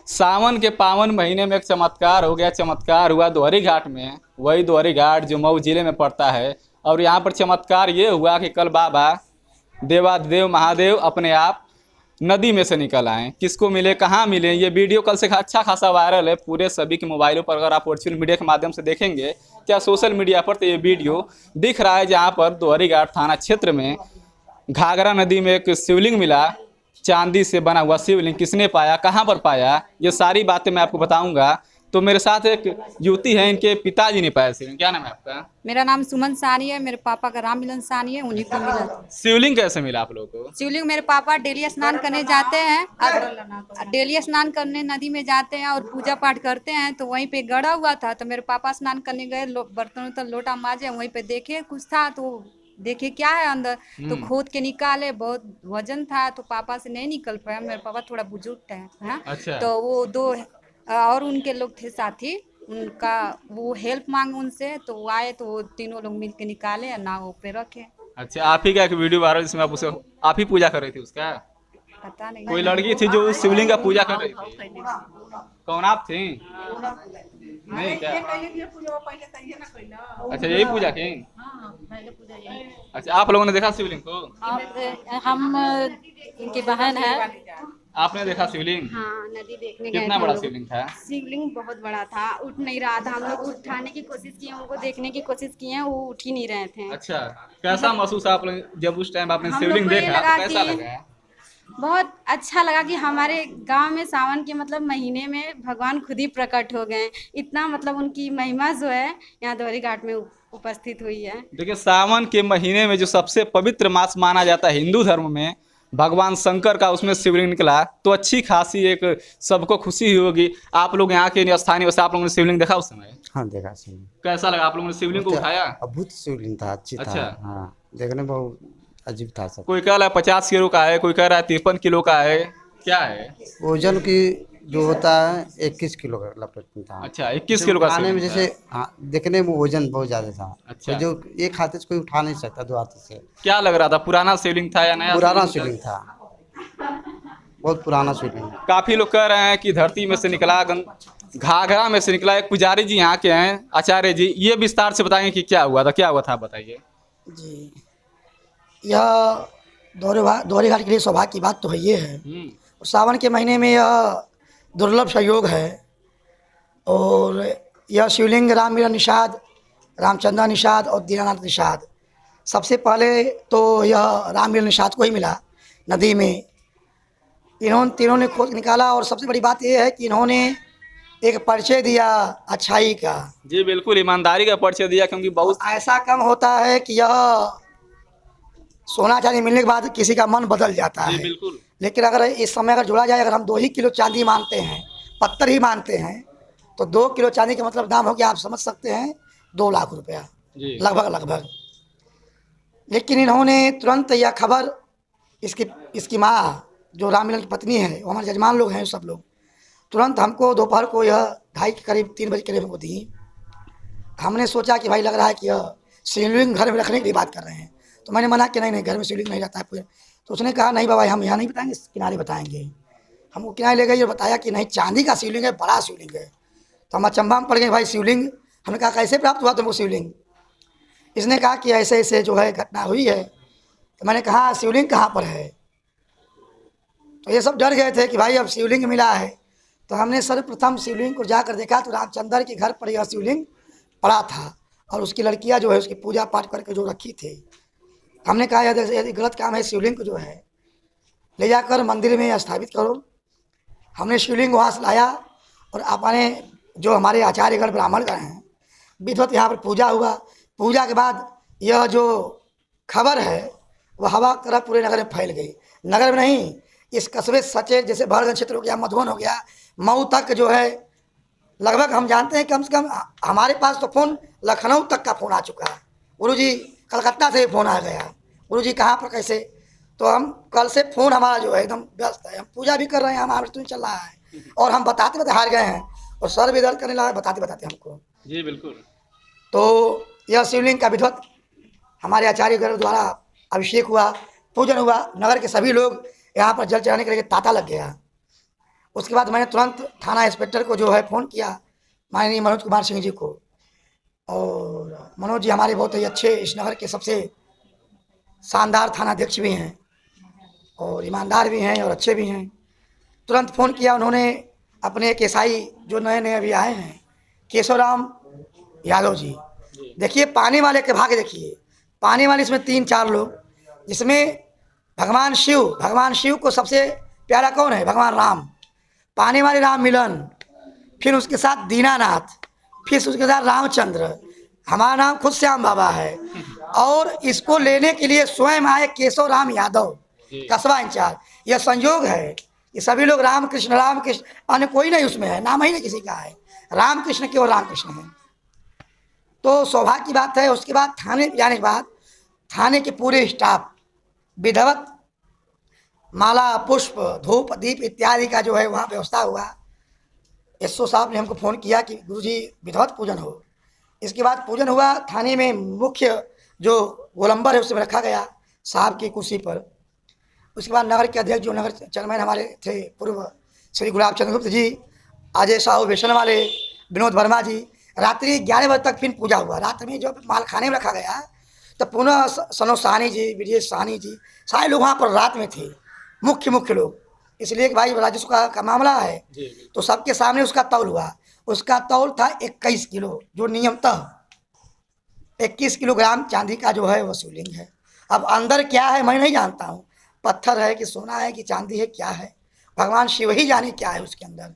सावन के पावन महीने में एक चमत्कार हो गया। चमत्कार हुआ दोहरी घाट में, वही दोहरी घाट जो मऊ जिले में पड़ता है। और यहाँ पर चमत्कार ये हुआ कि कल बाबा देवाधिदेव महादेव अपने आप नदी में से निकल आए। किसको मिले, कहाँ मिले, ये वीडियो कल से अच्छा खासा वायरल है पूरे सभी के मोबाइलों पर। अगर आप वर्चुअल मीडिया के माध्यम से देखेंगे क्या सोशल मीडिया पर, तो ये वीडियो दिख रहा है जहाँ पर दोहरी घाट थाना क्षेत्र में घाघरा नदी में एक शिवलिंग मिला, चांदी से बना हुआ शिवलिंग। किसने पाया, कहाँ पर पाया, ये सारी बातें मैं आपको बताऊंगा। तो मेरे साथ एक युवती है, इनके पिताजी ने पाया शिवलिंग। क्या नाम है आपका? मेरा नाम सुमन सानी है। मेरे पापा का राम मिलन सानी है, उन्हीं को मिला। शिवलिंग कैसे मिला आप लोगों को? शिवलिंग मेरे पापा डेली स्नान करने जाते हैं, डेली स्नान करने नदी में जाते हैं और पूजा पाठ करते हैं। तो वहीं पे गड़ा हुआ था, तो मेरे पापा स्नान करने गए, बर्तन उर्तन लोटा माजे, वहीं पे देखे कुछ था, तो देखे क्या है अंदर, तो खोद के निकाले। बहुत वजन था, तो पापा से नहीं निकल पाया। मेरे पापा थोड़ा बुजुर्ग है। अच्छा। तो वो दो और उनके लोग थे साथी, उनका वो हेल्प मांगे उनसे, तो वो आए, तो वो तीनों लोग मिलके निकाले, नाव पे रखे। अच्छा, आप ही का एक वीडियो वायरल जिसमें आप उसे आप ही पूजा कर रही थी उसका? पता नहीं, कोई लड़की थी जो उस शिवलिंग का पूजा कर रही थी? कौन आप थी? नहीं क्या? अच्छा, यही पूजा की? अच्छा, आप लोगों ने देखा शिवलिंग को? हम इनकी बहन है। आपने देखा शिवलिंग? हाँ, नदी देखने गए कितना थे बड़ा हम लोग। शिवलिंग था? शिवलिंग बहुत बड़ा था, उठ नहीं रहा था। हम लोग उठाने की कोशिश किए, उनको देखने की कोशिश किए, वो उठ ही नहीं रहे थे। अच्छा, कैसा महसूस आप लोग जब उस टाइम आपने हम शिवलिंग लोग को ये देखा, लगा तो कैसा कि लगा? बहुत अच्छा लगा कि हमारे गांव में सावन के मतलब महीने में भगवान खुद ही प्रकट हो गए। इतना मतलब उनकी महिमा जो है यहाँ दोहरी घाट में उपस्थित हुई है। देखिए, सावन के महीने में जो सबसे पवित्र मास माना जाता है हिंदू धर्म में, भगवान शंकर का उसमें शिवलिंग निकला, तो अच्छी खासी एक सबको खुशी हुई होगी। आप लोग यहाँ के स्थानीय, वैसे आप लोगों ने शिवलिंग देखा उस समय? हाँ, देखा शिवलिंग। कैसा लगा आप लोगों ने शिवलिंग को उठाया? अद्भुत शिवलिंग था, अच्छी था। अच्छा। हाँ, देखने में बहुत अजीब था सब। कोई कह रहा है 50 किलो का है, कोई कह रहा है 53 किलो का है, क्या है? वजन की जो होता है 21 किलो का लगभग में था। अच्छा, 21 किलो का उठाने में शिवलिंग जैसे था। हाँ, देखने में वजन बहुत ज्यादा था। अच्छा। तो जो एक हाथ से कोई उठा नहीं सकता, दो हाथ से। क्या लग रहा था, पुराना शिवलिंग था या नया? पुराना शिवलिंग था, बहुत पुराना शिवलिंग। काफी लोग कह रहे हैं कि धरती में से निकला, घाघरा में से निकला। एक पुजारी जी यहाँ के हैं, आचार्य जी, ये विस्तार से बताएंगे कि क्या हुआ था, क्या हुआ था, बताइए जी। यह दोहरे घाट के लिए सौभाग्य की बात तो है ये है। और सावन के महीने में यह दुर्लभ संयोग है। और यह शिवलिंग राम मिलन निषाद, रामचंद्र निषाद और दीनानाथ निषाद। सबसे पहले तो यह राम मिलन निषाद को ही मिला नदी में। तीनों ने खोज निकाला। और सबसे बड़ी बात यह है कि इन्होंने एक परिचय दिया अच्छाई का। जी बिल्कुल, ईमानदारी का परिचय दिया, क्योंकि बहुत ऐसा कम होता है कि यह सोना चांदी मिलने के बाद किसी का मन बदल जाता है। बिल्कुल। लेकिन अगर इस समय अगर जोड़ा जाए, अगर हम 2 ही किलो चांदी मानते हैं, पत्थर ही मानते हैं, तो 2 किलो चांदी का मतलब दाम हो गया, आप समझ सकते हैं, 2 लाख रुपया लगभग। लेकिन इन्होंने तुरंत यह खबर इसकी माँ जो राम मिलन की पत्नी है, वो हमारे जजमान लोग हैं, सब लोग तुरंत हमको दोपहर को यह 2:30 के करीब 3 बजे करीब हमको दी। हमने सोचा कि भाई लग रहा है कि यह शिवलिंग घर में रखने की बात कर रहे हैं। तो मैंने मना कि नहीं, घर में शिवलिंग नहीं रहता है पूरे। तो उसने कहा नहीं बाबा, हम यहाँ नहीं बताएंगे, किनारे बताएंगे। हमको किनारे ले गए और बताया कि नहीं, चांदी का शिवलिंग है, बड़ा शिवलिंग है। तो हम अचंभा में पड़ गए, भाई शिवलिंग। हमने कहा कैसे प्राप्त हुआ तुमको शिवलिंग? इसने कहा कि ऐसे ऐसे जो है घटना हुई है। तो मैंने कहा शिवलिंग कहाँ पर है? तो ये सब डर गए थे कि भाई अब शिवलिंग मिला है। तो हमने सर्वप्रथम शिवलिंग को जाकर देखा, तो रामचंद्र के घर पर यह शिवलिंग पड़ा था। और उसकी लड़कियां जो है उसकी पूजा पाठ करके जो रखी थी। हमने कहा यदि गलत काम है, शिवलिंग को जो है ले जाकर मंदिर में स्थापित करो। हमने शिवलिंग वहाँ से लाया और अपने जो हमारे आचार्यगण ब्राह्मणगण हैं, विधिवत यहाँ पर पूजा हुआ। पूजा के बाद यह जो खबर है वह हवा तरह पूरे नगर में फैल गई। नगर में नहीं, इस कस्बे सचेत जैसे भरगंज क्षेत्र हो गया, मधुबन हो गया, मऊ तक जो है लगभग हम जानते हैं, कम से कम हमारे पास तो फ़ोन लखनऊ तक का फ़ोन आ चुका है। गुरुजी कलकत्ता से फ़ोन आ गया, गुरुजी कहाँ पर कैसे? तो हम कल से फ़ोन हमारा जो है एकदम व्यस्त है। हम पूजा भी कर रहे हैं, हमारा मृत्यु चल रहा है और हम बताते हार गए हैं और सर भी दर्द करने लगा बताते हमको। जी बिल्कुल। तो यह शिवलिंग का विधिवत हमारे आचार्यगण द्वारा अभिषेक हुआ, पूजन हुआ। नगर के सभी लोग यहाँ पर जल चढ़ाने के लिए तांता लग गया। उसके बाद मैंने तुरंत थाना इंस्पेक्टर को जो है फ़ोन किया, माननीय मनोज कुमार सिंह जी को। और मनोज जी हमारे बहुत ही अच्छे, इस नगर के सबसे शानदार थानाध्यक्ष भी हैं और ईमानदार भी हैं और अच्छे भी हैं। तुरंत फ़ोन किया उन्होंने, अपने एक एसआई जो नए नए अभी आए हैं, केशवराम यादव जी। देखिए पानी वाले के भाग, देखिए पानी वाले इसमें 3-4 लोग, जिसमें भगवान शिव को सबसे प्यारा कौन है? भगवान राम। पानी वाले राम मिलन, फिर उसके साथ दीनानाथ, फिर उसके साथ रामचंद्र, हमारा नाम खुद श्याम बाबा है। और इसको लेने के लिए स्वयं आए केशव राम यादव, कस्बा इंचार्ज। यह संयोग है, ये सभी लोग रामकृष्ण, अन्य कोई नहीं उसमें है, नाम ही नहीं किसी का है, रामकृष्ण केवल रामकृष्ण है। तो सौभाग्य की बात है। उसके बाद थाने जाने के बाद थाने के पूरे स्टाफ विधिवत माला, पुष्प, धूप, दीप इत्यादि का जो है वहाँ व्यवस्था हुआ। एसओ साहब ने हमको फ़ोन किया कि गुरुजी विधिवत पूजन हो। इसके बाद पूजन हुआ। थाने में मुख्य जो गोलंबर है उसमें रखा गया साहब की कुर्सी पर। उसके बाद नगर के अध्यक्ष जो नगर चेयरमैन हमारे थे पूर्व, श्री गुलाब चंद्र गुप्त जी, अजय साहू बेसन वाले, विनोद वर्मा जी, रात्रि 11 बजे तक फिर पूजा हुआ। रात में जब माल खाने में रखा गया तो पुनः सनोज साहनी जी, विजय साहनी जी, सारे लोग वहाँ पर रात में थे, मुख्य लोग। इसलिए कि भाई राजस्व का मामला है, तो सबके सामने उसका तौल हुआ। उसका तौल था 21 किलो, जो नियमतः 21 किलोग्राम चांदी का जो है वो शिवलिंग है। अब अंदर क्या है मैं नहीं जानता हूँ, पत्थर है कि सोना है कि चांदी है, क्या है भगवान शिव ही जाने क्या है उसके अंदर।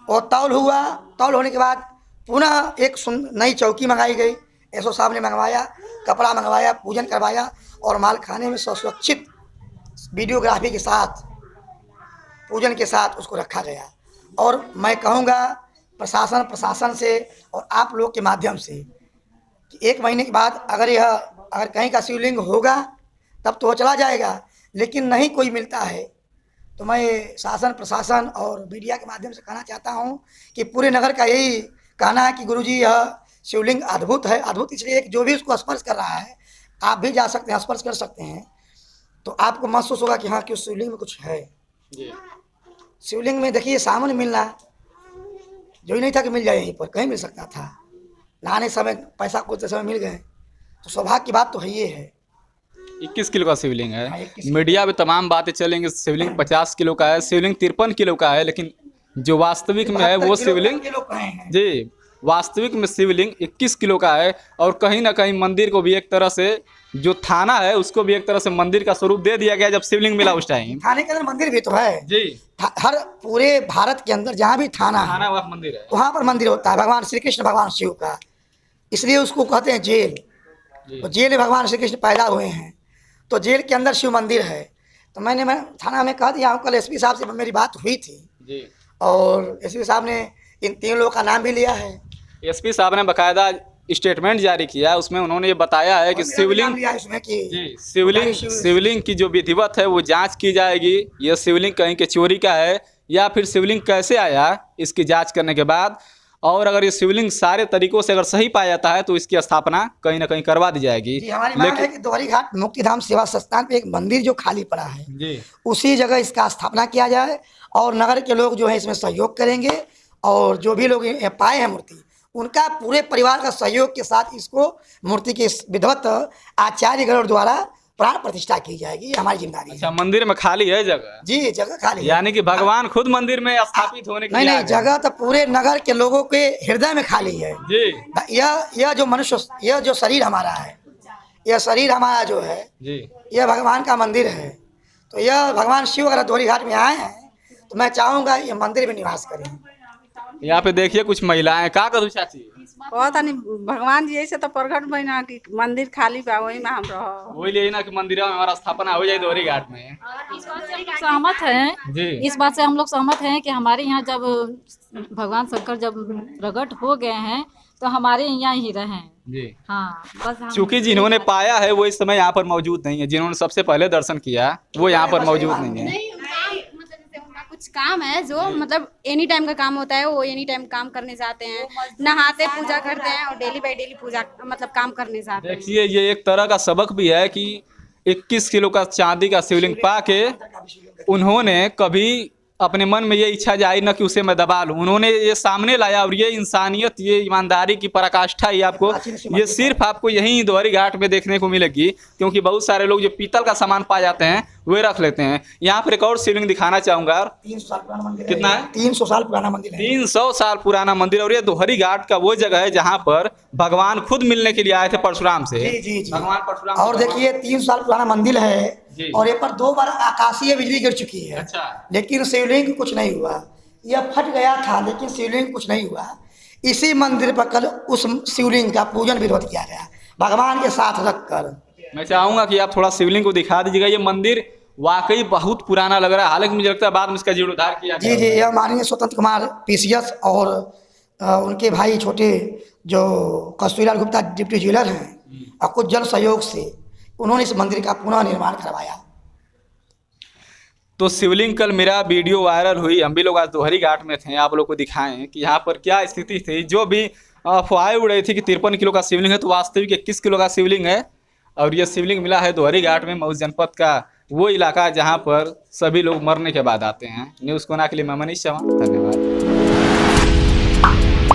और तौल हुआ। तौल होने के बाद पुनः एक नई चौकी मंगाई गई, एसओ साहब ने मंगवाया, कपड़ा मंगवाया, पूजन करवाया और माल खाने में सुरक्षित वीडियोग्राफी के साथ, पूजन के साथ उसको रखा गया। और मैं कहूँगा प्रशासन से और आप लोग के माध्यम से कि 1 महीने के बाद अगर कहीं का शिवलिंग होगा तब तो वो चला जाएगा, लेकिन नहीं कोई मिलता है तो मैं शासन, प्रशासन और मीडिया के माध्यम से कहना चाहता हूँ कि पूरे नगर का यही कहना है कि गुरुजी यह शिवलिंग अद्भुत है। अद्भुत इसलिए कि जो भी उसको स्पर्श कर रहा है, आप भी जा सकते हैं, स्पर्श कर सकते हैं, तो आपको महसूस होगा कि हाँ कि उस शिवलिंग में कुछ है। शिवलिंग में देखिए सामान मिलना जो ही नहीं था कि मिल जाए, यहीं पर कहीं मिल सकता था। नहाने समय पैसा खोलते समय मिल गए, तो सौभाग्य की बात तो है, ये है। 21 किलो का शिवलिंग है। हाँ, 21 मीडिया में तमाम बातें चलेंगे, शिवलिंग 50 किलो का है, शिवलिंग 53 किलो का है, लेकिन जो वास्तविक में है वो शिवलिंग जी, वास्तविक में शिवलिंग 21 किलो का है। और कहीं ना कहीं मंदिर को भी एक तरह से, जो थाना है उसको भी एक तरह से मंदिर का स्वरूप दे दिया गया जब शिवलिंग मिला उस टाइम। थाने के अंदर मंदिर भी तो है जी, हर पूरे भारत के अंदर जहाँ भी थाना वहाँ मंदिर है, वहाँ पर मंदिर होता है भगवान श्री कृष्ण, भगवान शिव का। इसलिए उसको कहते हैं जेल। तो जेल में भगवान श्री कृष्ण पैदा हुए हैं, तो जेल के अंदर शिव मंदिर है। तो मैं थाना में कह दिया हूँ, कल एसपी साहब से मेरी बात हुई थी जी, और एसपी साहब ने इन 3 लोगों का नाम भी लिया है। एसपी साहब ने बाकायदा स्टेटमेंट जारी किया, उसमें उन्होंने ये बताया है कि शिवलिंग की जो विधिवत है वो जांच की जाएगी। यह शिवलिंग कहीं के चोरी का है या फिर शिवलिंग कैसे आया, इसकी जांच करने के बाद, और अगर ये शिवलिंग सारे तरीकों से अगर सही पाया जाता है तो इसकी स्थापना कहीं ना कहीं करवा दी जाएगी। हमारी मांग है कि दोहरी घाट मुक्तिधाम सेवा संस्थान पे एक मंदिर जो खाली पड़ा है जी, उसी जगह इसका स्थापना किया जाए और नगर के लोग जो है इसमें सहयोग करेंगे। और जो भी लोग पाए हैं मूर्ति, उनका पूरे परिवार का सहयोग के साथ इसको मूर्ति के विधिवत आचार्य गण द्वारा प्राण प्रतिष्ठा की जाएगी, हमारी जिम्मेदारी है। अच्छा, मंदिर में खाली है जगह? जी, जगह खाली है। यानी कि भगवान खुद मंदिर में स्थापित होने के लिए नहीं, जगह तो पूरे नगर के लोगों के हृदय में खाली है जी। यह जो मनुष्य, यह जो शरीर हमारा है, यह शरीर हमारा जो है जी, यह भगवान का मंदिर है। तो यह भगवान शिव अगर दोहरी घाट में आए हैं तो मैं चाहूँगा ये मंदिर में निवास करें। यहाँ पे देखिए कुछ महिलाएं का करूँ चाची, कहता नहीं भगवान जी ऐसे तो प्रकट बना कि मंदिर खाली बा, वही में हम रहो, वही ले ना कि मंदिर में हमारा स्थापना हो जाए दोहरी घाट में। सहमत हैं जी, इस बात से हम लोग सहमत हैं कि हमारे यहाँ जब भगवान शंकर जब प्रकट हो गए हैं तो हमारे यहाँ ही रहें जी। हाँ, बस चूंकि जिन्होंने पाया है वो इस समय यहाँ पर मौजूद नहीं है, जिन्होंने सबसे पहले दर्शन किया वो यहाँ पर मौजूद नहीं है। कुछ काम है जो मतलब एनी टाइम का काम होता है, वो एनी टाइम काम करने जाते हैं, नहाते पूजा करते हैं और डेली बाय डेली पूजा मतलब काम करने जाते हैं। देखिए ये एक तरह का सबक भी है कि 21 किलो का चांदी का शिवलिंग पा के उन्होंने कभी अपने मन में ये इच्छा जाहिर न कि उसे मैं दबा लूं, उन्होंने ये सामने लाया। और ये इंसानियत, ये ईमानदारी की पराकाष्ठा ही आपको, ये सिर्फ आपको यहीं दोहरी घाट में देखने को मिलेगी। क्योंकि बहुत सारे लोग जो पीतल का सामान पा जाते हैं वे रख लेते हैं। यहाँ पर एक और शिवलिंग दिखाना चाहूंगा। 300 साल पुराना मंदिर है। कितना है? 300 साल पुराना मंदिर है। 300 साल पुराना मंदिर। और ये दोहरी घाट का वो जगह है जहाँ पर भगवान खुद मिलने के लिए आए थे परशुराम से। जी जी जी। भगवान परशुराम। और देखिए 300 साल पुराना मंदिर है जी। और ये पर 2 बार आकाशीय बिजली गिर चुकी है। अच्छा। लेकिन शिवलिंग कुछ नहीं हुआ। यह फट गया था लेकिन शिवलिंग कुछ नहीं हुआ। इसी मंदिर पर कल उस शिवलिंग का पूजन विरोध किया गया भगवान के साथ रखकर। मैं चाहूंगा कि आप थोड़ा शिवलिंग को दिखा दीजिएगा। ये मंदिर वाकई बहुत पुराना लग रहा है, हालांकि मुझे लगता है बाद में इसका जीर्णोद्धार किया जी जी। यह माननीय स्वतंत्र कुमार पीसीएस और उनके भाई छोटे जो कस्तूरीलाल गुप्ता डिप्टी ज्वेलर हैं और कुछ जन सहयोग से उन्होंने इस मंदिर का पुनः निर्माण करवाया। तो शिवलिंग कल मेरा वीडियो वायरल हुई, हम भी लोग आज दोहरी घाट में थे, आप लोग को दिखाएं कि यहाँ पर क्या स्थिति थी। जो भी अफवाहें उड़ रही थी कि 53 किलो का शिवलिंग है, तो वास्तविक 21 किलो का शिवलिंग है। और ये शिवलिंग मिला है दोहरी घाट में, मऊ जनपद का वो इलाका जहाँ पर सभी लोग मरने के बाद आते हैं। न्यूज़ कोना के लिए मैं मनीष चौहान, धन्यवाद।